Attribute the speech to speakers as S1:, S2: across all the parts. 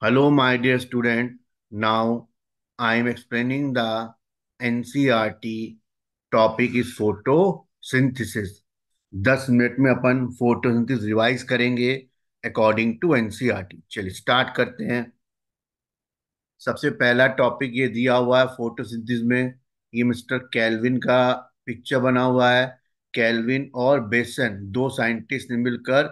S1: Hello, my dear student. Now I am explaining the NCERT topic is photosynthesis. 10 minute में अपन photosynthesis revise करेंगे according to NCERT. चलिए start करते हैं। सबसे पहला टॉपिक ये दिया हुआ है फोटोसिंथेसिस में। ये मिस्टर कैल्विन का पिक्चर बना हुआ है। कैल्विन और बेसन दो साइंटिस्ट ने मिलकर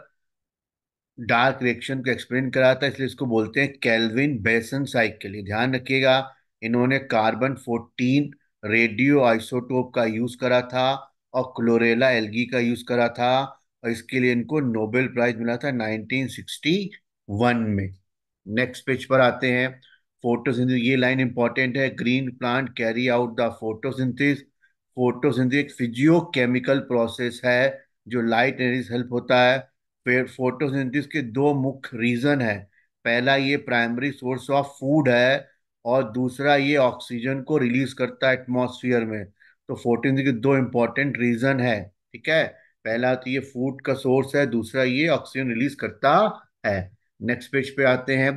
S1: डार्क रिएक्शन को एक्सप्लेन करा था, इसलिए इसको बोलते हैं केल्विन बेसन साइकिल। ये ध्यान रखिएगा। इन्होंने कार्बन 14 रेडियो आइसोटोप का यूज करा था और क्लोरेला एल्गी का यूज करा था, और इसके लिए इनको नोबेल प्राइज मिला था 1961 में। नेक्स्ट पेज पर आते हैं। फोटोसिंथेसिस, ये लाइन इंपॉर्टेंट है। Green plant carry out the photosynthesis. Photosynthesis एक फिजियोकेमिकल प्रोसेस है जो लाइट एनर्जी से हेल्प होता है। फिर फोटोसिंथेसिस के दो मुख्य रीजन है। पहला, ये प्राइमरी सोर्स ऑफ फूड है, और दूसरा ये ऑक्सीजन को रिलीज करता है एटमॉस्फेयर में। तो फोटोसिंथेसिस के दो इंपॉर्टेंट रीजन है। ठीक है। पहला तो ये फूड का सोर्स है, दूसरा ये ऑक्सीजन रिलीज करता है। नेक्स्ट पेज पे आते हैं।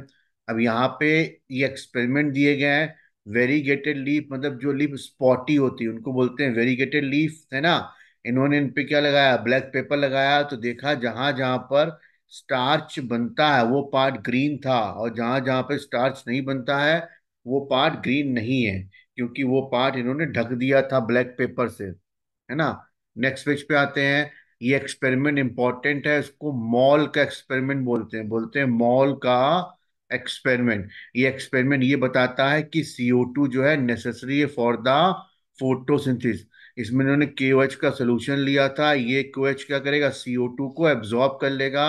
S1: अब यहाँ पे ये एक्सपेरिमेंट दिए गए हैं। वेरीगेटेड लीफ, मतलब जो लीफ स्पॉटी होती है उनको बोलते हैं वेरीगेटेड लीफ, है ना। इन्होंने इन पे क्या लगाया, ब्लैक पेपर लगाया, तो देखा जहां जहां पर स्टार्च बनता है वो पार्ट ग्रीन था, और जहां जहां पर स्टार्च नहीं बनता है वो पार्ट ग्रीन नहीं है, क्योंकि वो पार्ट इन्होंने ढक दिया था ब्लैक पेपर से, है ना। नेक्स्ट पेज पे आते हैं। ये एक्सपेरिमेंट इंपॉर्टेंट है, इसको मॉल का एक्सपेरिमेंट बोलते हैं मॉल का एक्सपेरिमेंट। ये एक्सपेरिमेंट ये बताता है कि CO2 जो है नेसेसरी है फॉर द फोटोसिंथेसिस। इसमें इन्होंने KOH का सोल्यूशन लिया था। ये KOH क्या करेगा, CO2 को एब्जॉर्ब कर लेगा।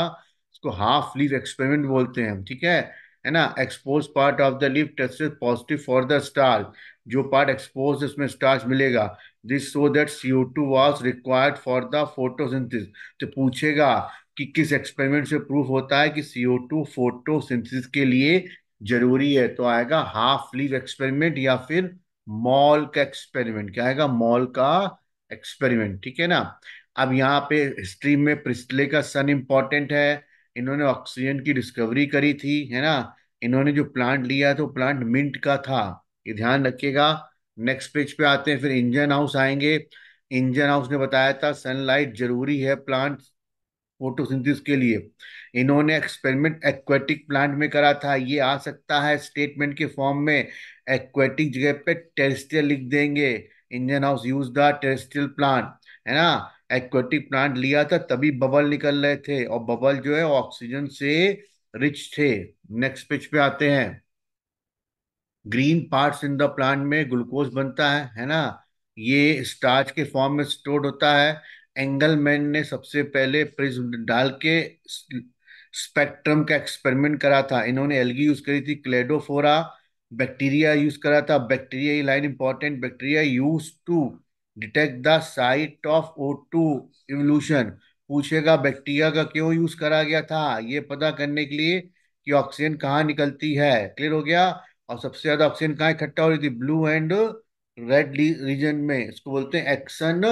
S1: इसको हाफ लीफ एक्सपेरिमेंट बोलते हैं, ठीक है ना। Expose part of the leaf tested positive for the starch. जो पार्ट एक्सपोज उसमें स्टार्च मिलेगा। This so that CO2 was required for the photosynthesis. तो पूछेगा कि किस एक्सपेरिमेंट से प्रूफ होता है कि CO2 फोटोसिंथेसिस के लिए जरूरी है, तो आएगा हाफ लीफ एक्सपेरिमेंट या फिर मॉल का एक्सपेरिमेंट। क्या आएगा, मॉल का एक्सपेरिमेंट, ठीक है ना। अब यहाँ पे हिस्ट्री में प्रिस्टले का सन इंपॉर्टेंट है। इन्होंने ऑक्सीजन की डिस्कवरी करी थी, है ना। इन्होंने जो प्लांट लिया तो प्लांट मिंट का था, ये ध्यान रखिएगा। नेक्स्ट पेज पे आते हैं, फिर इंजन हाउस आएंगे। इंजन हाउस ने बताया था सनलाइट जरूरी है प्लांट फोटोसिंथेसिस के लिए। इन्होंने एक्सपेरिमेंट एक्वेटिक प्लांट में करा था। ये आ सकता है स्टेटमेंट के फॉर्म में। एक्वेटिक जगह पे टेरेस्ट्रियल लिख देंगे। Indian house use the terrestrial plant, है ना। एक्वेटिक प्लांट लिया था तभी बबल निकल रहे थे, और बबल जो है वो ऑक्सीजन से रिच थे। नेक्स्ट पेज पे आते हैं। Green parts in the plant में ग्लूकोज बनता है ना। ये स्टार्च के फॉर्म में स्टोर्ड होता है। एंगलमैन ने सबसे पहले प्रिज्म डाल के स्पेक्ट्रम का एक्सपेरिमेंट करा था। इन्होंने एल्गी यूज करी थी, क्लेडोफोरा। बैक्टीरिया यूज करा था। बैक्टीरिया, ये line important, bacteria use to detect the site of O2 evolution. पूछेगा बैक्टीरिया का क्यों यूज करा गया था, ये पता करने के लिए कि ऑक्सीजन कहाँ निकलती है। क्लियर हो गया। और सबसे ज्यादा ऑक्सीजन कहाँ इकट्ठा हो रही थी, ब्लू एंड रेड रीजन में। इसको बोलते हैं action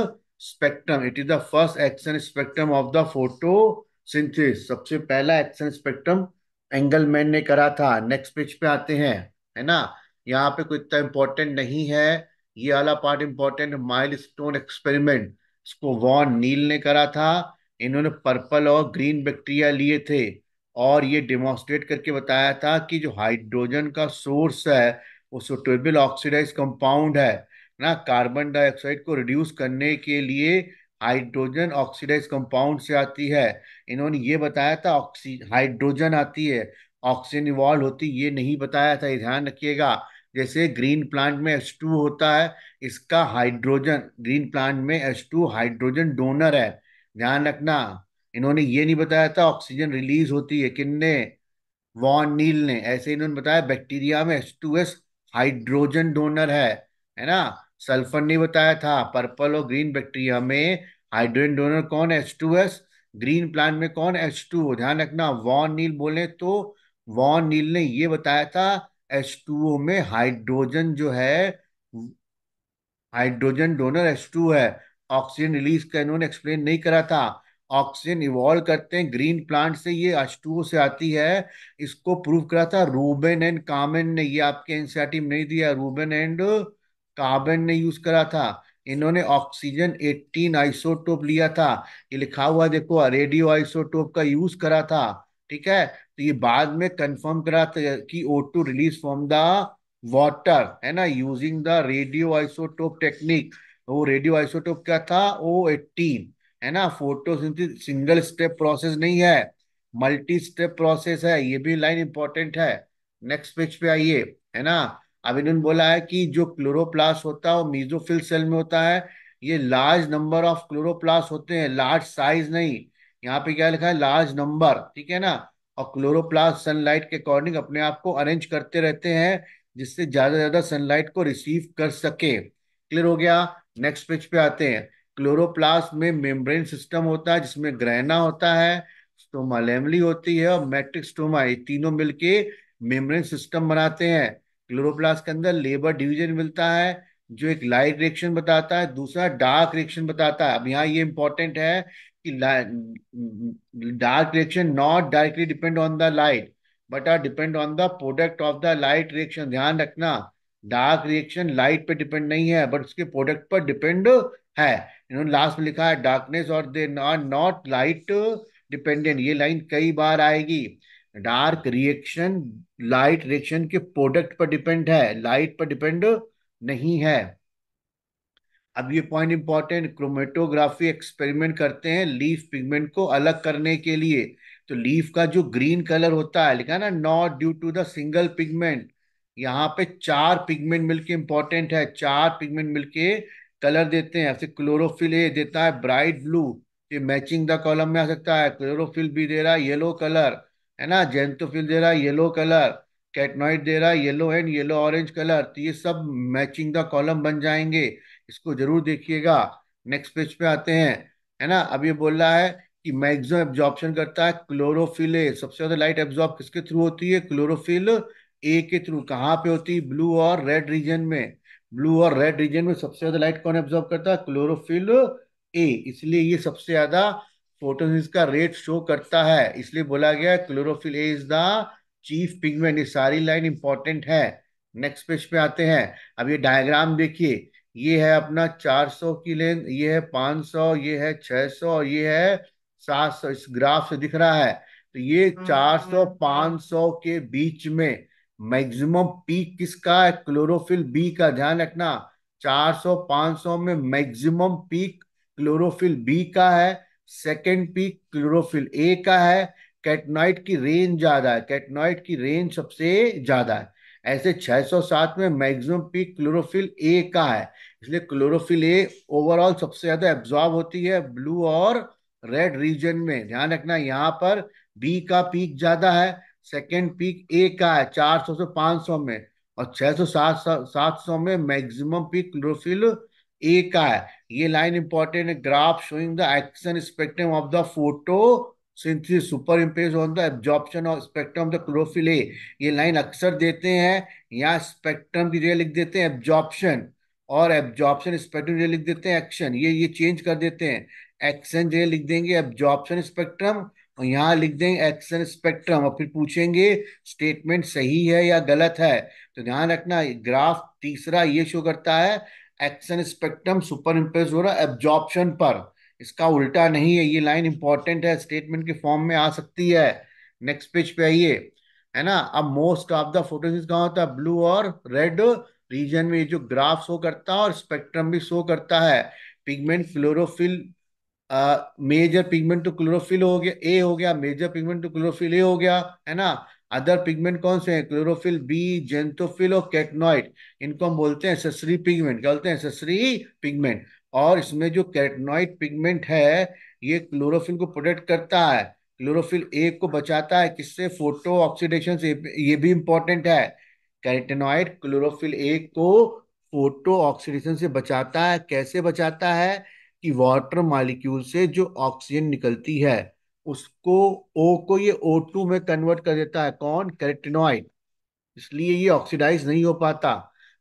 S1: spectrum. It is the first action spectrum of the photosynthesis. सबसे पहला एक्सन स्पेक्ट्रम एंगलमैन ने करा था। नेक्स्ट पेज पे आते हैं, है ना। यहाँ पे कोई इतना इंपॉर्टेंट नहीं है। ये वाला पार्ट इंपॉर्टेंट, माइलस्टोन एक्सपेरिमेंट। इसको वॉन नील ने करा था। इन्होंने पर्पल और ग्रीन बैक्टीरिया लिए थे, और ये डेमोन्स्ट्रेट करके बताया था कि जो हाइड्रोजन का सोर्स है वो सुटेबल ऑक्सीडाइज कंपाउंड है ना। कार्बन डाइऑक्साइड को रिड्यूस करने के लिए हाइड्रोजन ऑक्सीडाइज कंपाउंड से आती है। इन्होंने ये बताया था ऑक्सी हाइड्रोजन आती है, ऑक्सीजन इवॉल्व होती, ये नहीं बताया था, ये ध्यान रखिएगा। जैसे ग्रीन प्लांट में H2 होता है, इसका हाइड्रोजन, ग्रीन प्लांट में H2 हाइड्रोजन डोनर है, ध्यान रखना। इन्होंने ये नहीं बताया था ऑक्सीजन रिलीज होती है, किनने, वॉन नील ने। ऐसे इन्होंने बताया बैक्टीरिया में H2S हाइड्रोजन डोनर है ना। सल्फर नहीं बताया था। पर्पल और ग्रीन बैक्टीरिया में हाइड्रोजन डोनर कौन है, H2S। ग्रीन प्लांट में कौन, H2O, ध्यान रखना। वॉन नील बोले तो वॉन नील ने ये बताया था H2O में हाइड्रोजन जो है, हाइड्रोजन डोनर H2 है। ऑक्सीजन रिलीज का इन्होंने एक्सप्लेन नहीं करा था। ऑक्सीजन इवॉल्व करते हैं ग्रीन प्लांट से, ये H2O से आती है। इसको प्रूव करा था रूबेन एंड कामेन ने, ये आपके एनसीईआरटी में नहीं दिया, रूबेन एंड कार्बन ने यूज करा था। इन्होंने ऑक्सीजन 18 आइसोटोप लिया था, ये लिखा हुआ है देखो, रेडियो आइसोटोप का यूज करा था। ठीक है, तो ये बाद में कंफर्म करा था कि O2 release from the water, है ना, using the radio isotope technique. वो रेडियो आइसोटोप क्या था, O18, है ना। फोटोसिंथेसिस सिंगल स्टेप प्रोसेस नहीं है, मल्टी स्टेप प्रोसेस है, ये भी लाइन इंपॉर्टेंट है। नेक्स्ट पेज पे आइए, है ना। अब इन्होंने बोला है कि जो क्लोरोप्लास्ट होता है वो मीजोफिल सेल में होता है। ये लार्ज नंबर ऑफ क्लोरोप्लास्ट होते हैं, लार्ज साइज नहीं। यहाँ पे क्या लिखा है, लार्ज नंबर, ठीक है ना। और क्लोरोप्लास्ट सनलाइट के अकॉर्डिंग अपने आप को अरेंज करते रहते हैं, जिससे ज्यादा से ज्यादा सनलाइट को रिसीव कर सके। क्लियर हो गया। नेक्स्ट पेज पे आते हैं। क्लोरोप्लास्ट में मेम्ब्रेन सिस्टम होता है, जिसमें ग्रैना होता है, स्टोमा लेमली होती है, और मैट्रिक्स स्टोमा, ये तीनों मिलके मेम्ब्रेन सिस्टम बनाते हैं। क्लोरोप्लास्ट के अंदर लेबर डिवीजन मिलता है, जो एक लाइट रिएक्शन बताता है, दूसरा डार्क रिएक्शन बताता है। अब यहाँ ये इंपॉर्टेंट है कि dark reaction not directly depend on the light, but are depend on the product of the light reaction. ध्यान रखना, डार्क रिएक्शन लाइट पे डिपेंड नहीं है, बट उसके प्रोडक्ट पर डिपेंड है। इन्होंने लास्ट में लिखा है डार्कनेस और they are not light dependent, ये लाइन कई बार आएगी। डार्क रिएक्शन लाइट रिएक्शन के प्रोडक्ट पर डिपेंड है, लाइट पर डिपेंड नहीं है। अब ये पॉइंट इंपॉर्टेंट, क्रोमेटोग्राफी एक्सपेरिमेंट करते हैं लीफ पिगमेंट को अलग करने के लिए। तो लीफ का जो ग्रीन कलर होता है, लिखा है ना, not due to the single pigment. यहाँ पे चार पिगमेंट मिलके इंपॉर्टेंट है, चार पिगमेंट मिलके कलर देते हैं। जैसे क्लोरोफिल ए देता है ब्राइट ब्लू, ये मैचिंग द कॉलम में आ सकता है। क्लोरोफिल बी दे रहा है येलो कलर, है ना। जेंथोफिल दे रहा है येलो कलर। कैटनॉइड दे रहा है yellow and yellow orange colour. तो ये सब मैचिंग द कॉलम बन जाएंगे, इसको जरूर देखिएगा। नेक्स्ट पेज पे आते हैं, है ना। अब ये बोल रहा है कि मैक्सिमम एब्जॉर्प्शन करता है क्लोरोफिल ए। सबसे ज्यादा लाइट एब्जॉर्ब किसके थ्रू होती है, क्लोरोफिल ए के थ्रू। कहाँ पे होती है, ब्लू और रेड रीजन में। ब्लू और रेड रीजन में सबसे ज्यादा लाइट कौन एब्जॉर्ब करता है, क्लोरोफिल ए। इसलिए ये सबसे ज्यादा फोटोसिंथेसिस का रेट शो करता है, इसलिए बोला गया chlorophyll A is the chief pigment. ये सारी लाइन इंपॉर्टेंट है। नेक्स्ट पेज पे आते हैं। अब ये डायग्राम देखिए, ये है अपना 400 की लेंथ, ये है 500, ये है 600 और ये है 700। इस ग्राफ से दिख रहा है। तो ये 400 500 के बीच में मैक्सिमम पीक किसका है, क्लोरोफिल बी का। ध्यान रखना, 400 500 में मैक्सिमम पीक क्लोरोफिल बी का है, सेकेंड पीक क्लोरोफिल ए का है। कैटनॉइड की रेंज ज्यादा है, कैटनॉइड की रेंज सबसे ज्यादा है। ऐसे 607 में मैक्सिमम पीक क्लोरोफिल ए का है, इसलिए क्लोरोफिल ए ओवरऑल सबसे ज्यादा एब्जॉर्ब होती है ब्लू और रेड रीजन में। ध्यान रखना, यहाँ पर बी का पीक ज्यादा है, सेकेंड पीक ए का है 400 से 500 में, और 600 700 में मैक्सिमम पीक क्लोरोफिल ए का है। ये लाइन इंपॉर्टेंट है, graph showing the action spectrum of the photosynthesis superimposed on the absorption of spectrum of the chlorophyll A. ये लाइन अक्सर देते हैं, यहाँ स्पेक्ट्रम की जगह लिख देते हैं एब्जॉर्प्शन, और एब्जॉर्प्शन स्पेक्ट्रम की जगह लिख देते हैं एक्शन। ये चेंज कर देते हैं, एक्शन जगह लिख देंगे एब्जॉर्प्शन स्पेक्ट्रम, और यहाँ लिख देंगे एक्शन स्पेक्ट्रम, और फिर पूछेंगे स्टेटमेंट सही है या गलत है। तो ध्यान रखना, ग्राफ तीसरा ये शो करता है एक्शन स्पेक्ट्रम सुपर इम्पोज हो रहा है एब्जॉर्प्शन पर, इसका उल्टा नहीं है। ये लाइन इंपॉर्टेंट है, स्टेटमेंट के फॉर्म में आ सकती है। नेक्स्ट पेज पे आइए, है ना। अब मोस्ट ऑफ द फोटोसिंथेसिस कहाँ होता है, ब्लू और रेड रीजन में। ये जो ग्राफ शो करता है और स्पेक्ट्रम भी शो करता है। पिगमेंट क्लोरोफिल, मेजर पिगमेंट तो क्लोरोफिल हो गया, ए हो गया, मेजर पिगमेंट तो क्लोरोफिल ए हो गया, है ना। अदर पिगमेंट कौन से हैं, क्लोरोफिल बी, जेंथोफिल और कैटनॉइड। इनको हम बोलते हैं एक्सेसरी पिगमेंट। क्या बोलते हैं, एक्सेसरी पिगमेंट। और इसमें जो कैटनॉइड पिगमेंट है, ये क्लोरोफिल को प्रोटेक्ट करता है, क्लोरोफिल ए को बचाता है किससे, फोटो ऑक्सीडेशन से। ये भी इंपॉर्टेंट है, कैरेटिनॉइड क्लोरोफिल ए को फोटो ऑक्सीडेशन से बचाता है। कैसे बचाता है, कि वाटर मॉलिक्यूल से जो ऑक्सीजन निकलती है, उसको ओ को ये O2 में कन्वर्ट कर देता है, कौन, कैरेटिनॉइड। इसलिए ये ऑक्सीडाइज नहीं हो पाता।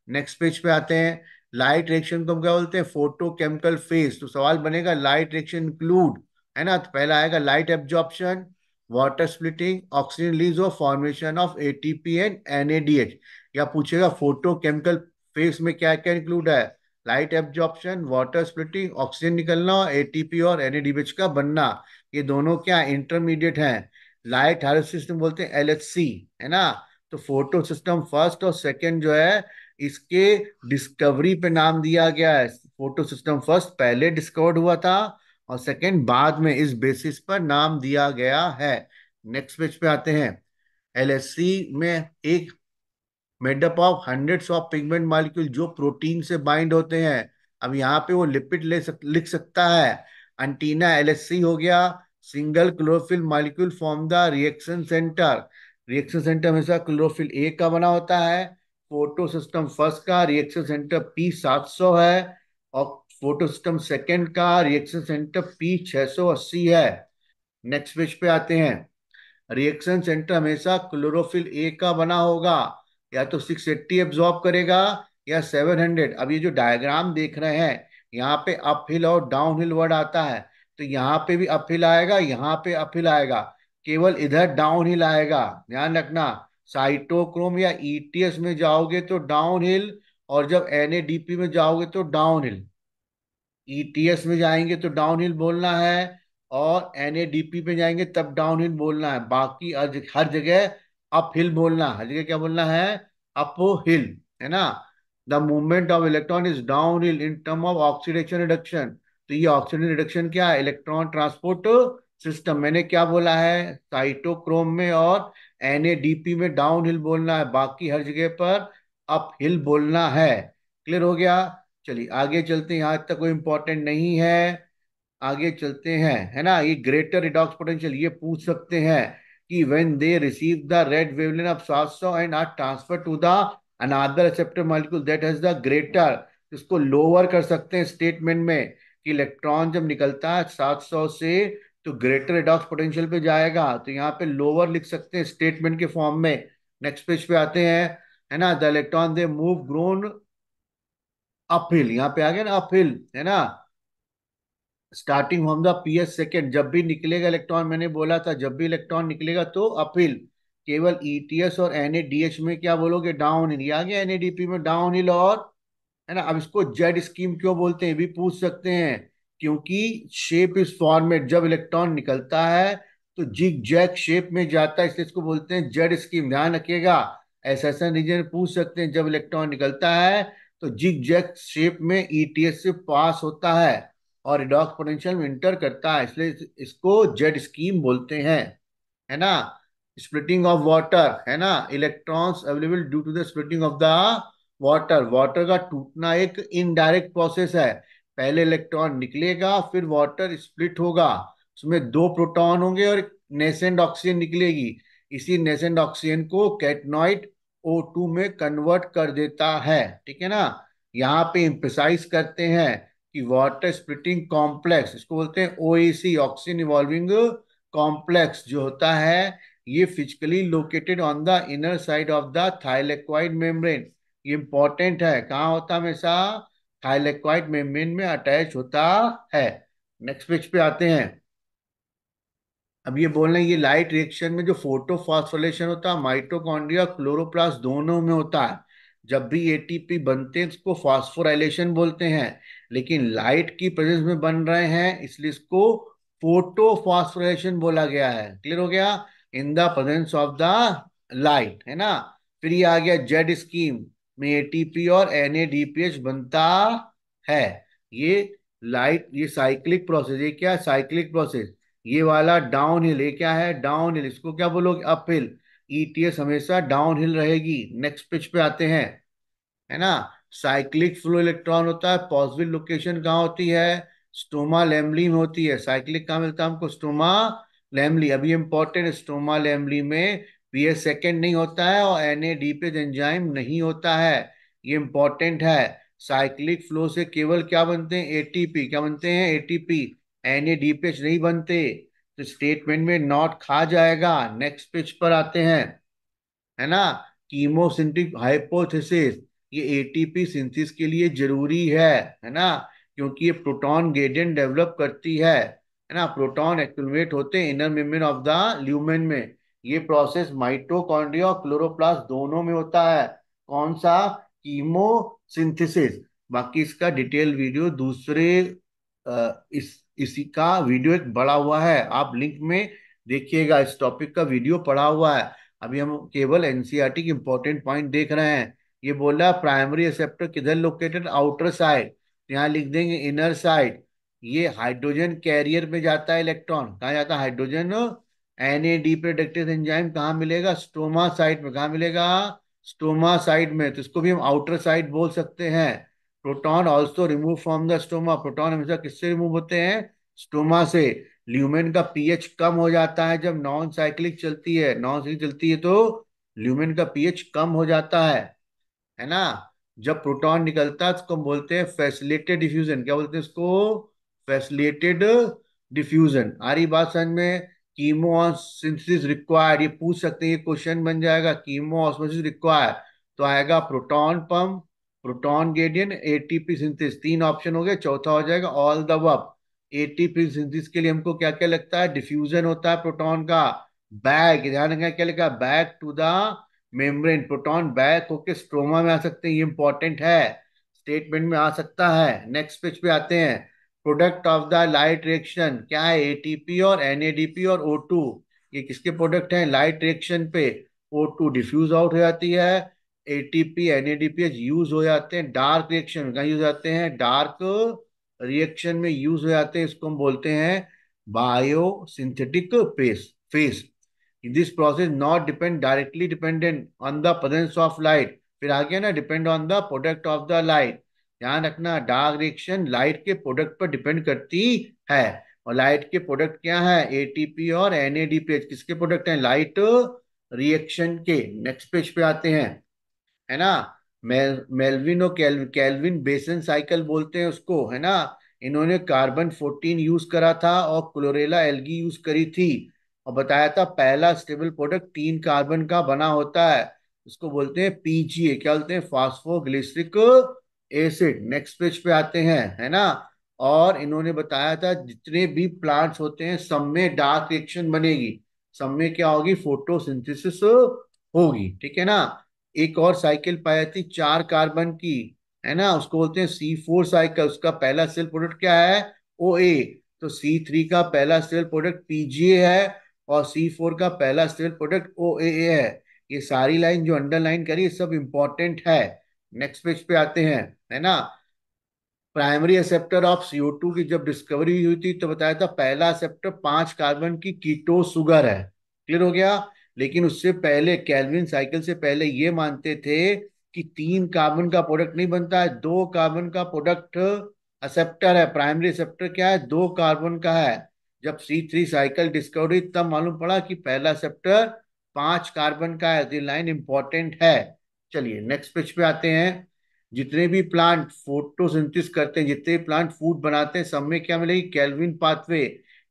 S1: नेक्स्ट पेज पे आते हैं। लाइट रिएक्शन को हम क्या बोलते हैं, फोटो केमिकल फेज। तो सवाल बनेगा लाइट रिएक्शन इंक्लूड है ना। तो पहला आएगा light absorption, water splitting, oxygen release और formation of ATP and NADH. या पूछेगा फोटो केमिकल फेस में क्या क्या इंक्लूड है। Light absorption, water splitting, oxygen निकलना और एटीपी और एनएडीएच का बनना। ये दोनों क्या इंटरमीडिएट हैं। लाइट हार्वेस्ट सिस्टम बोलते हैं एलएचसी, है ना। तो फोटो सिस्टम फर्स्ट और सेकंड जो है इसके डिस्कवरी पे नाम दिया गया है। फोटो सिस्टम फर्स्ट पहले डिस्कवर्ड हुआ था और सेकंड बाद में, इस बेसिस पर नाम दिया गया है। नेक्स्ट पेज पे आते हैं। एलएससी में एक made up of hundreds of pigment molecule जो प्रोटीन से बाइंड होते हैं। अब यहाँ पे वो लिपिड लिख सकता है। अंटीना एलएससी हो गया। Single chlorophyll molecule form the reaction centre. Reaction centre हमेशा क्लोरोफिल ए का बना होता है। फोटो सिस्टम फर्स्ट का रिएक्शन सेंटर P700 है और फोटो सिस्टम सेकंड का रिएक्शन सेंटर P680 है। नेक्स्ट पेज पे आते हैं। रिएक्शन सेंटर हमेशा क्लोरोफिल ए का बना होगा। या तो 680 एब्जॉर्ब करेगा या 700। अब ये जो डायग्राम देख रहे हैं यहाँ पे अपहिल और डाउनहिल वर्ड आता है। तो यहाँ पे भी अपहिल आएगा, यहाँ पे अपहिल आएगा, केवल इधर डाउनहिल आएगा। ध्यान रखना। साइटोक्रोम या ईटीएस में जाओगे तो डाउनहिल, और जब एनएडीपी में जाओगे तो डाउनहिल। ईटीएस में जाएंगे तो डाउनहिल बोलना है और एनएडीपी पे जाएंगे तब डाउनहिल बोलना है। बाकी हर जगह अप हिल बोलना, हर जगह क्या बोलना है, अप हिल, है ना। The movement of electron is down hill in term of oxidation reduction. तो ये ऑक्सीजन रिडक्शन क्या है, इलेक्ट्रॉन ट्रांसपोर्ट सिस्टम। मैंने क्या बोला है, साइटोक्रोम में और एनएडीपी में डाउन हिल बोलना है, बाकी हर जगह पर अप हिल बोलना है। क्लियर हो गया। चलिए आगे चलते हैं, यहाँ तक कोई इंपॉर्टेंट नहीं है। आगे चलते हैं, है ना। ये ग्रेटर रिडॉक्स पोटेंशियल ये पूछ सकते हैं कि when they receive the red wavelength of 700 and are transfer to the another receptor molecule that has the greater. इसको लोअर कर सकते हैं स्टेटमेंट में कि इलेक्ट्रॉन जब निकलता है 700 से तो ग्रेटर रिडॉक्स पोटेंशियल पे जाएगा। तो यहाँ पे लोअर लिख सकते हैं स्टेटमेंट के फॉर्म में। नेक्स्ट पेज पे आते हैं, है ना। The electron they move grown uphill, यहाँ पे आ गया ना अपहिल, है ना। Starting from the PS second, जब भी निकलेगा इलेक्ट्रॉन, मैंने बोला था जब भी इलेक्ट्रॉन निकलेगा तो अपहिल। केवल ईटीएस और एनएडीएच में क्या बोलोगे, डाउन हिल। आ गया एनएडीपी में डाउन हिल और, है ना। अब इसको जेड स्कीम क्यों बोलते हैं भी पूछ सकते हैं। क्योंकि शेप इज फॉर्मेट, जब इलेक्ट्रॉन निकलता है तो जिग जैग शेप में जाता है, इसलिए इसको बोलते हैं जेड स्कीम। ध्यान रखिएगा। ऐसा रीजन पूछ सकते हैं, जब इलेक्ट्रॉन निकलता है तो जिग जैग शेप में ईटीएस से पास होता है और रिडॉक्स पोटेंशियल में इंटर करता है, इसलिए इसको जेड स्कीम बोलते हैं, है ना। स्प्लिटिंग ऑफ वाटर, है ना। Electrons available due to the splitting of the water. Water का टूटना एक इनडायरेक्ट प्रोसेस है। पहले इलेक्ट्रॉन निकलेगा फिर वाटर स्प्लिट होगा, उसमें दो प्रोटॉन होंगे और एक नेसेंट ऑक्सीजन निकलेगी। इसी नेसेंट ऑक्सीजन को कैटनॉइड O2 में कन्वर्ट कर देता है, ठीक है ना। यहाँ पे एम्फसाइज करते हैं कि वाटर स्प्लिटिंग कॉम्प्लेक्स, इसको बोलते हैं OEC, ऑक्सीजन इवॉल्विंग कॉम्प्लेक्स, जो होता है ये physically located on the inner side of the thylakoid membrane. ये इंपॉर्टेंट है, कहाँ होता है हमेशा, थाइलेक्वाइड मेम्ब्रेन में अटैच होता है। नेक्स्ट पेज पे आते हैं। अब ये बोल रहे हैं ये लाइट रिएक्शन में जो फोटोफॉस्फोरिलेशन होता है माइटोकॉन्ड्रिया क्लोरोप्लास्ट दोनों में होता है। जब भी एटीपी बनते हैं इसको फॉस्फोराइलेशन बोलते हैं, लेकिन लाइट की प्रेजेंस में बन रहे हैं इसलिए इसको फोटोफॉस्फोराइलेशन बोला गया है। क्लियर हो गया, in the presence of the light, है ना। फिर ये आ गया जेड स्कीम में एटीपी और एनएडीपीएच बनता है। ये लाइट, ये साइक्लिक प्रोसेस, ये क्या साइक्लिक प्रोसेस। ये वाला डाउन हिल, ये क्या है डाउन हिल, इसको क्या बोलोगे अप हिल। ईटीएस हमेशा डाउन हिल रहेगी। नेक्स्ट पेज पे आते हैं, है ना। साइक्लिक फ्लो इलेक्ट्रॉन होता है, पॉजिटिव लोकेशन कहाँ होती है, स्टोमा लेमली में होती है। साइक्लिक कहाँ मिलता है हमको, स्टोमा लेमली। अभी इंपॉर्टेंट, स्टोमा लेमली में पीएस सेकेंड नहीं होता है और एनएडीपीएस एंजाइम नहीं होता है, ये इंपॉर्टेंट है। साइक्लिक फ्लो से केवल क्या बनते हैं, एटीपी। क्या बनते हैं, एटीपी। एनएडीपीएच नहीं बनते, तो स्टेटमेंट में नॉट खा जाएगा। नेक्स्ट पेज पर आते हैं, है ना। कीमोसिंथेटिक हाइपोथेसिस, ये एटीपी सिंथेसिस के लिए जरूरी है ना, क्योंकि ये प्रोटॉन ग्रेडियंट डेवलप करती है है ना, प्रोटॉन एक्यूमुलेट होते हैं inner membrane of the lumen में। ये प्रोसेस माइटोकॉन्ड्रिया और क्लोरोप्लास्ट दोनों में होता है। कौन सा? कीमोसिंथेसिस। बाकी इसका डिटेल वीडियो दूसरे इसी का वीडियो एक बड़ा हुआ है, आप लिंक में देखिएगा, इस टॉपिक का वीडियो पड़ा हुआ है। अभी हम केवल एनसीईआरटी की इंपॉर्टेंट पॉइंट देख रहे हैं। ये बोला प्राइमरी रिसेप्टर किधर लोकेटेड, आउटर साइड, यहाँ लिख देंगे इनर साइड। ये हाइड्रोजन कैरियर में जाता है इलेक्ट्रॉन, कहाँ जाता है हाइड्रोजन, एनएडी प्रोडक्टेज एंजाइम कहाँ मिलेगा, स्टोमा साइड में। कहाँ मिलेगा? स्टोमा साइड में, तो इसको भी हम आउटर साइड बोल सकते हैं। Proton also remove from the stoma, proton हमेशा किससे रिमूव होते हैं? स्टोमा से। ल्यूमेन का पीएच कम हो जाता है जब नॉन साइक्लिक चलती है, नॉन साइक्लिक चलती है तो ल्यूमेन का पीएच कम हो जाता है ना। जब प्रोटॉन निकलता है उसको हम बोलते हैं फैसिलिटेटेड डिफ्यूजन। क्या बोलते हैं इसको? Facilitated diffusion. आ रही बात समझ में? कीमो सिंथेसिस रिक्वायर्ड, ये पूछ सकते हैं, ये क्वेश्चन बन जाएगा, कीमो ऑस्मोसिस रिक्वायर्ड। तो आएगा proton pump, proton gradient, ATP synthesis. तीन ऑप्शन हो गए, चौथा हो जाएगा all the above. ATP synthesis के लिए हमको क्या क्या लगता है? डिफ्यूजन होता है प्रोटॉन का। बैग, ध्यान रखना क्या लिखा? Back to the membrane, proton back होके स्ट्रोमा में आ सकते हैं, ये इंपॉर्टेंट है, स्टेटमेंट में आ सकता है। नेक्स्ट पेज पे आते हैं। Product of the light reaction क्या है? एटीपी और एनएडीपी और O2। ये किसके प्रोडक्ट हैं? लाइट रिएक्शन पे O2 डिफ्यूज आउट हो जाती है, एटीपी एनएडीपी यूज हो जाते हैं डार्क रिएक्शन में। कहाँ यूज आते हैं? डार्क रिएक्शन में यूज हो जाते हैं, इसको हम बोलते हैं bio synthetic face. This process not depend directly dependent on the presence of light. फिर आ गया ना, depend on the product of the light. ध्यान रखना, डार्क रिएक्शन लाइट के प्रोडक्ट पर डिपेंड करती है। और लाइट के प्रोडक्ट क्या है? एटीपी और एनएडीपीएच किसके प्रोडक्ट हैं? लाइट रिएक्शन के। नेक्स्ट पेज पे आते हैं, है ना। मेल्विन और कैल्विन बेसन साइकिल बोलते हैं उसको, है ना। इन्होंने कार्बन 14 यूज करा था और क्लोरेला एल्गी यूज करी थी, और बताया था पहला स्टेबल प्रोडक्ट 3 कार्बन का बना होता है, उसको बोलते हैं पीजीए। क्या बोलते हैं? Phosphoglyceric acid. नेक्स्ट पेज पे आते हैं, है ना। और इन्होंने बताया था जितने भी प्लांट्स होते हैं सब में डार्क रिएक्शन बनेगी, सब में क्या होगी? फोटोसिंथेसिस होगी, ठीक है ना। एक और साइकिल पाई थी 4 कार्बन की, है ना, उसको बोलते हैं C4 साइकिल। उसका पहला सेल प्रोडक्ट क्या है? OA। तो C3 का पहला सेल प्रोडक्ट PGA है, और C4 का पहला सेल प्रोडक्ट OAA है। ये सारी लाइन जो अंडरलाइन करी, ये सब इंपॉर्टेंट है। नेक्स्ट पेज पे आते हैं, है ना। प्राइमरी एक्सेप्टर ऑफ CO2 की जब डिस्कवरी हुई थी तो बताया था पहला एक्सेप्टर 5 कार्बन की कीटो सुगर है। क्लियर हो गया। लेकिन उससे पहले कैल्विन साइकिल से पहले ये मानते थे कि 3 कार्बन का प्रोडक्ट नहीं बनता है, 2 कार्बन का प्रोडक्ट एक्सेप्टर है। प्राइमरी एक्सेप्टर क्या है? 2 कार्बन का है। जब C3 साइकिल डिस्कवरी तब मालूम पड़ा कि पहला एक्सेप्टर 5 कार्बन का है। ये लाइन इंपॉर्टेंट है। चलिए नेक्स्ट पेज पे आते हैं। जितने भी प्लांट फोटोसिंथेसिस करते हैं, जितने प्लांट फूड बनाते हैं, सब में क्या मिलेगी? Calvin pathway.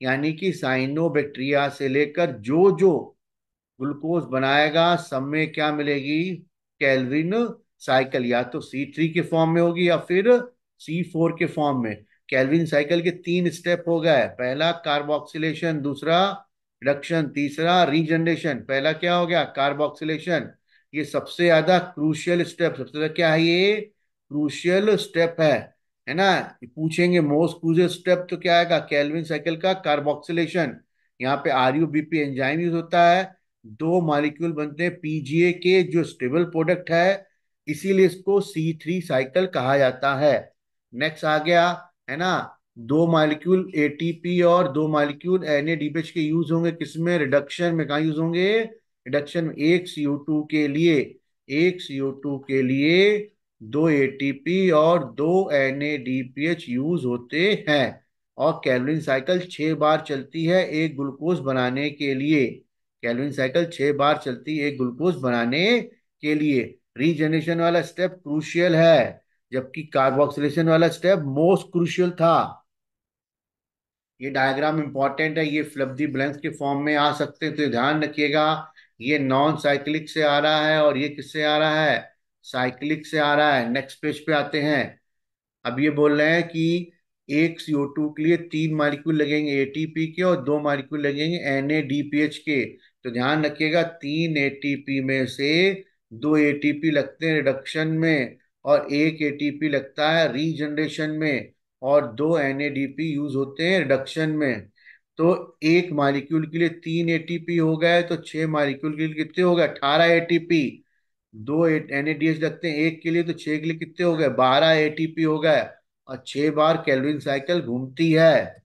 S1: यानी कि साइनोबैक्टीरिया से लेकर जो जो ग्लूकोज बनाएगा सब में क्या मिलेगी? Calvin cycle. या तो C3 के फॉर्म में होगी या फिर C4 के फॉर्म में। कैल्विन साइकिल के 3 स्टेप हो गए, पहला कार्बोक्सिलेशन, दूसरा रिडक्शन, तीसरा रीजनरेशन। पहला क्या हो गया? कार्बोक्सिलेशन। ये सबसे ज्यादा क्रूशियल स्टेप, सबसे ज्यादा क्या है? ये क्रूशियल स्टेप है ना। पूछेंगे मोस्ट क्रूशियल स्टेप तो क्या आएगा? कैल्विन साइकिल का कार्बोक्सिलेशन। यहाँ पे RUBP एंजाइम यूज होता है, 2 मॉलिक्यूल बनते हैं PGA के जो स्टेबल प्रोडक्ट है, इसीलिए इसको C3 साइकिल कहा जाता है। नेक्स्ट आ गया, है ना। 2 मॉलिक्यूल ATP और 2 मॉलिक्यूल NADPH के यूज होंगे किसमें? रिडक्शन में। कहाँ यूज होंगे? रिडक्शन में। एक CO2 के लिए, एक CO2 के लिए 2 ATP और 2 NADPH यूज होते हैं। और कैलोरीन साइकिल 6 बार चलती है एक ग्लूकोज बनाने के लिए। कैलोरीन साइकिल 6 बार चलती है एक ग्लूकोज बनाने के लिए। रीजनरेशन वाला स्टेप क्रूशियल है, जबकि कार्बोक्सिलेशन वाला स्टेप मोस्ट क्रूशियल था। ये डायग्राम इंपॉर्टेंट है, ये फ्लफी ब्लैंक्स के फॉर्म में आ सकते हैं, तो ध्यान रखिएगा। ये नॉन साइक्लिक से आ रहा है और ये किससे आ रहा है? साइक्लिक से आ रहा है। नेक्स्ट पेज पे आते हैं। अब ये बोल रहे हैं कि एक CO2 के लिए 3 मॉलिक्यूल लगेंगे ATP के और 2 मॉलिक्यूल लगेंगे NADPH के। तो ध्यान रखिएगा, 3 ATP में से 2 ATP लगते हैं रिडक्शन में और 1 ATP लगता है रीजनरेशन में, और 2 NADP यूज होते हैं रिडक्शन में। तो एक मॉलिक्यूल के लिए 3 ATP हो गए, तो 6 मॉलिक्यूल के लिए कितने हो गए? 18 ATP। 2 NADH लगते हैं एक के लिए, तो 6 के लिए कितने हो गए? 12 ATP हो गए। और 6 बार केल्विन साइकिल घूमती है।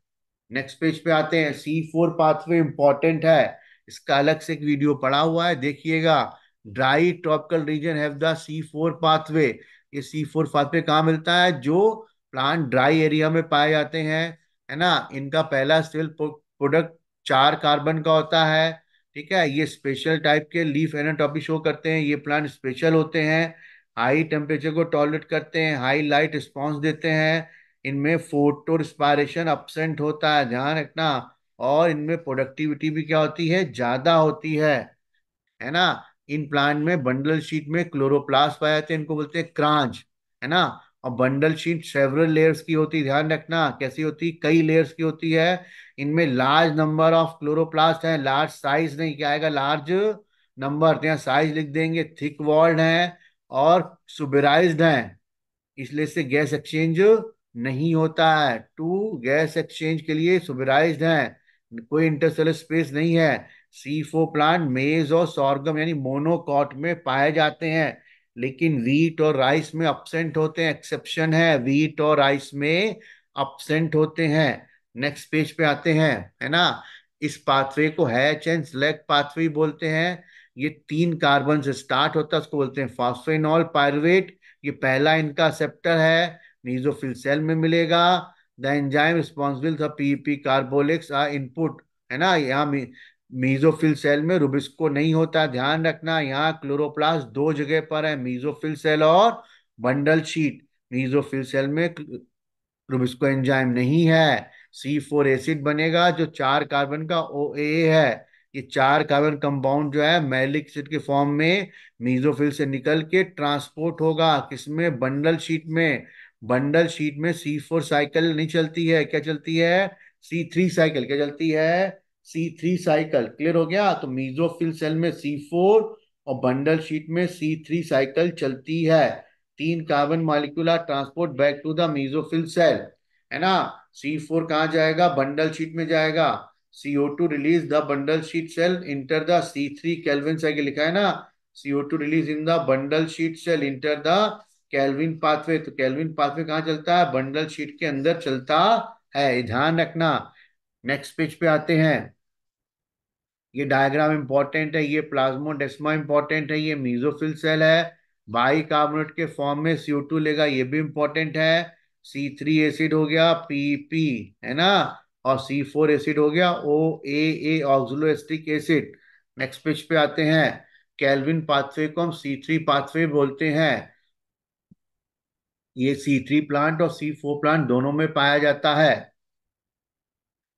S1: नेक्स्ट पेज पे आते हैं। C4 पाथवे इंपॉर्टेंट है, इसका अलग से एक वीडियो पड़ा हुआ है, देखिएगा। Dry tropical region have the C4 pathway. ये C4 पाथवे कहाँ मिलता है? जो प्लांट ड्राई एरिया में पाए जाते हैं, है ना। इनका पहला सिविल प्रोडक्ट 4 कार्बन का होता है। ठीक है, ये स्पेशल टाइप के लीफ एनाटॉमी शो करते हैं, ये प्लांट स्पेशल होते हैं। हाई टेम्परेचर को टॉलरेट करते हैं, हाई लाइट रिस्पॉन्स देते हैं। इनमें फोटो रिस्पायरेशन अपसेंट होता है, ध्यान रखना। और इनमें प्रोडक्टिविटी भी क्या होती है? ज्यादा होती है ना। इन प्लांट में बंडल शीट में क्लोरोप्लास्ट पाए जाते हैं, इनको बोलते हैं क्रांच, है ना। और बंडल शीट सेवरल लेयर्स की होती है, ध्यान रखना। कैसी होती? कई लेयर्स की होती है। इनमें लार्ज नंबर ऑफ क्लोरोप्लास्ट है, लार्ज साइज नहीं, क्या आएगा? Large number. तो यहाँ साइज लिख देंगे। थिक वॉल्ड है और सुबेराइज्ड है, इसलिए से गैस एक्सचेंज नहीं होता है। टू गैस एक्सचेंज के लिए सुबराइज्ड है, कोई इंटरसेलर स्पेस नहीं है। C4 प्लांट मेज और सॉर्गम यानी मोनोकॉट में पाए जाते हैं, लेकिन वीट और राइस में अपसेंट होते हैं। एक्सेप्शन है, वीट और राइस में अपसेंट होते हैं। नेक्स्ट पेज पे आते हैं, है ना। इस पाथवे को हैच एंड स्लेग पाथवे बोलते हैं। ये 3 कार्बन से स्टार्ट होता है, उसको बोलते हैं फॉस्फेनॉल पायरुवेट। ये पहला इनका सेप्टर है, मीजोफिल सेल में मिलेगा। The enzyme responsible for PEP carboxylase are input, है ना। यहाँ मीजोफिल सेल में रुबिस्को नहीं होता, ध्यान रखना। यहाँ क्लोरोप्लास्ट 2 जगह पर है, मीजोफिल सेल और बंडल शीट। मीजोफिल सेल में रुबिस्को एंजाइम नहीं है। C4 एसिड बनेगा जो 4 कार्बन का OAA है। ये 4 कार्बन कंपाउंड जो है मैलिक एसिड के फॉर्म में मीजोफिल से निकल के ट्रांसपोर्ट होगा किसमें? बंडल शीट में। बंडल शीट में C4 साइकिल नहीं चलती है, क्या चलती है? C3 cycle. क्या चलती है? C3 cycle. क्लियर हो गया? तो मीजोफिल सेल में C4 और बंडल शीट में C3 साइकिल चलती है। 3 carbon molecular transport back to the mesophyll cell, है ना। C4 कहाँ जाएगा? बंडल शीट में जाएगा। CO2 release the bundle sheath cell enter the C3 Calvin cycle, लिखा है ना। CO2 release in the bundle sheath cell enter the Calvin pathway. तो केल्विन पाथवे कहाँ चलता है? बंडल शीट के अंदर चलता है, ये ध्यान रखना। नेक्स्ट पेज पे आते हैं। ये डायग्राम इंपॉर्टेंट है, ये प्लाज्मोडेस्मा इंपॉर्टेंट है, ये मीजोफिल सेल है। बाइकार्बोनेट के फॉर्म में CO2 लेगा, ये भी इंपॉर्टेंट है। C3 एसिड हो गया PP, है ना। और C4 एसिड हो गया OAA ऑक्सलोएस्टिक एसिड। नेक्स्ट पेज पे आते हैं। कैल्विन पाथवे को हम C3 पाथवे बोलते हैं। ये C3 प्लांट और C4 प्लांट दोनों में पाया जाता है।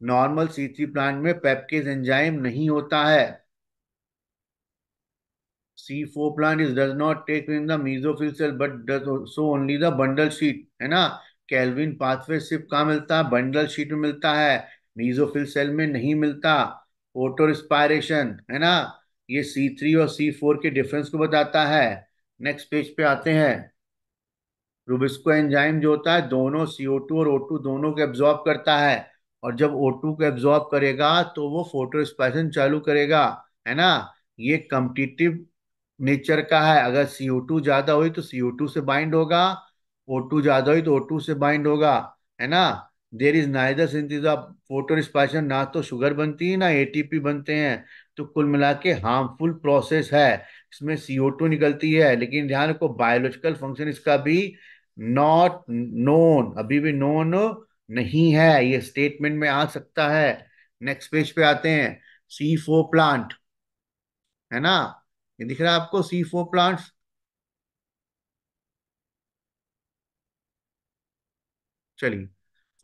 S1: नॉर्मल C3 प्लांट में पेप्केज एंजाइम नहीं होता है। C4 plant is does not take in the mesophyll cell but does so only the bundle sheet, है ना। कैल्विन पाथवे सिर्फ कहाँ मिलता है? बंडल शीट में मिलता है, मीजोफिल सेल में नहीं मिलता। फोटो रिस्पायरेशन, है ना, ये C3 और C4 के डिफरेंस को बताता है। नेक्स्ट पेज पे आते हैं। रूबिस्को एंजाइम जो होता है दोनों CO2 और O2 दोनों को एब्जॉर्ब करता है, और जब O2 को एब्जॉर्ब करेगा तो वो फोटो रिस्पायरेशन चालू करेगा, है ना। ये कम्पिटिटिव नेचर का है। अगर CO2 ज्यादा हुई तो CO2 से बाइंड होगा, O2 ज्यादा हुई तो O2 से बाइंड होगा, है ना। There is neither synthesis of photo respiration, ना तो शुगर बनती है ना ATP बनते हैं। तो कुल मिला के हार्मफुल प्रोसेस है। इसमें CO2 निकलती है, लेकिन ध्यान रखो बायोलॉजिकल फंक्शन इसका भी नॉट नोन, अभी भी नोन नहीं है, ये स्टेटमेंट में आ सकता है। नेक्स्ट पेज पे आते हैं। C4 प्लांट, है ना, ये दिख रहा है आपको C4 प्लांट्स। चलिए,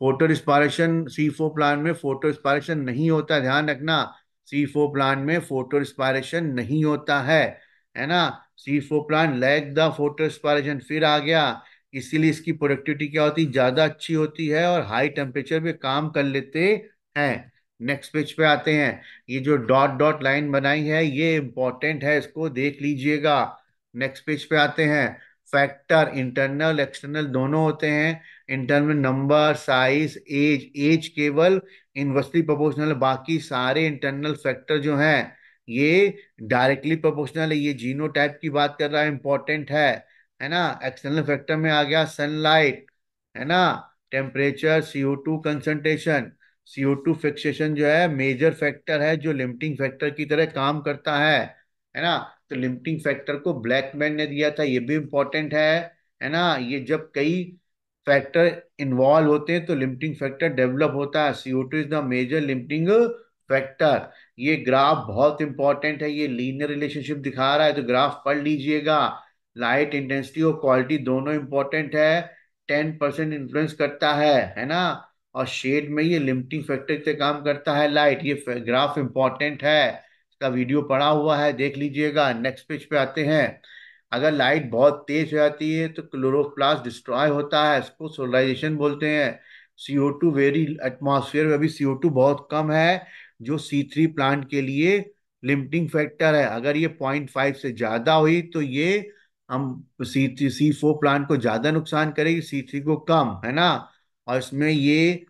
S1: फोटो रिस्पायरेशन C4 प्लांट में फोटो रिस्पायरेशन नहीं होता, ध्यान रखना। C4 प्लांट में फोटो रिस्पायरेशन नहीं होता है ना। C4 plant lag the photo respiration. फिर आ गया इसीलिए इसकी प्रोडक्टिविटी क्या होती है, ज्यादा अच्छी होती है और हाई टेम्परेचर पे काम कर लेते हैं। नेक्स्ट पेज पे आते हैं। ये जो डॉट डॉट लाइन बनाई है ये इंपॉर्टेंट है, इसको देख लीजिएगा। नेक्स्ट पेज पे आते हैं। फैक्टर इंटरनल एक्सटर्नल दोनों होते हैं। Internal number, size, age. Age केवल इनवर्सली प्रोपोर्शनल, बाकी सारे इंटरनल फैक्टर जो हैं ये डायरेक्टली प्रोपोर्शनल है। ये जीनो टाइप की बात कर रहा है, इंपॉर्टेंट है ना। एक्सटर्नल फैक्टर में आ गया सनलाइट, है ना। Temperature, CO2 concentration. CO2 fixation जो है मेजर फैक्टर है, जो लिमिटिंग फैक्टर की तरह काम करता है ना। तो लिमिटिंग फैक्टर को ब्लैकमैन ने दिया था, ये भी इंपॉर्टेंट है ना। ये जब कई फैक्टर इन्वॉल्व होते हैं तो लिमिटिंग फैक्टर डेवलप होता है। CO2 is the major limiting factor. ये ग्राफ बहुत इंपॉर्टेंट है, ये लीनियर रिलेशनशिप दिखा रहा है, तो ग्राफ पढ़ लीजिएगा। लाइट इंटेंसिटी और क्वालिटी दोनों इंपॉर्टेंट है। 10% इन्फ्लुएंस करता है ना। और शेड में ये लिमिटिंग फैक्टर से काम करता है लाइट। ये ग्राफ इंपॉर्टेंट है, इसका वीडियो पड़ा हुआ है, देख लीजिएगा। नेक्स्ट पेज पे आते हैं। अगर लाइट बहुत तेज हो जाती है तो क्लोरोप्लास्ट डिस्ट्रॉय होता है, इसको सोलराइजेशन बोलते हैं। CO2 वेरी एटमॉस्फेयर में अभी CO2 बहुत कम है, जो C3 प्लांट के लिए लिमिटिंग फैक्टर है। अगर ये 0.5 से ज्यादा हुई तो ये हम C4 प्लांट को ज्यादा नुकसान करेगी, C3 को कम, है ना। और इसमें ये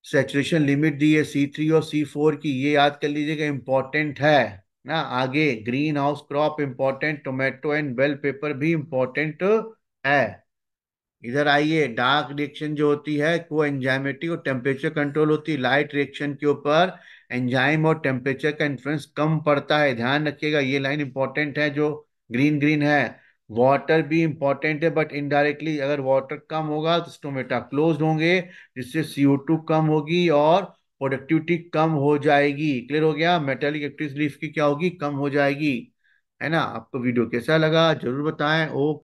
S1: सैचुरेशन लिमिट दी है C3 और C4 की, ये याद कर लीजिएगा, इंपॉर्टेंट है ना। आगे green house crop important, tomato and bell pepper भी इंपॉर्टेंट है। इधर आइए। डार्क रिएक्शन जो होती है वो एंजाइमेटिक और टेम्परेचर कंट्रोल होती है। लाइट रिएक्शन के ऊपर एंजाइम और टेम्परेचर का इन्फ्लुएंस कम पड़ता है, ध्यान रखिएगा, ये लाइन इंपॉर्टेंट है जो ग्रीन ग्रीन है। वाटर भी इंपॉर्टेंट है बट इनडायरेक्टली, अगर वाटर कम होगा तो स्टोमेटा क्लोज होंगे, जिससे CO2 कम होगी और प्रोडक्टिविटी कम हो जाएगी। क्लियर हो गया। मेटेलिक एक्टिव लीफ की क्या होगी, कम हो जाएगी, है ना। आपको वीडियो कैसा लगा जरूर बताएं। ओ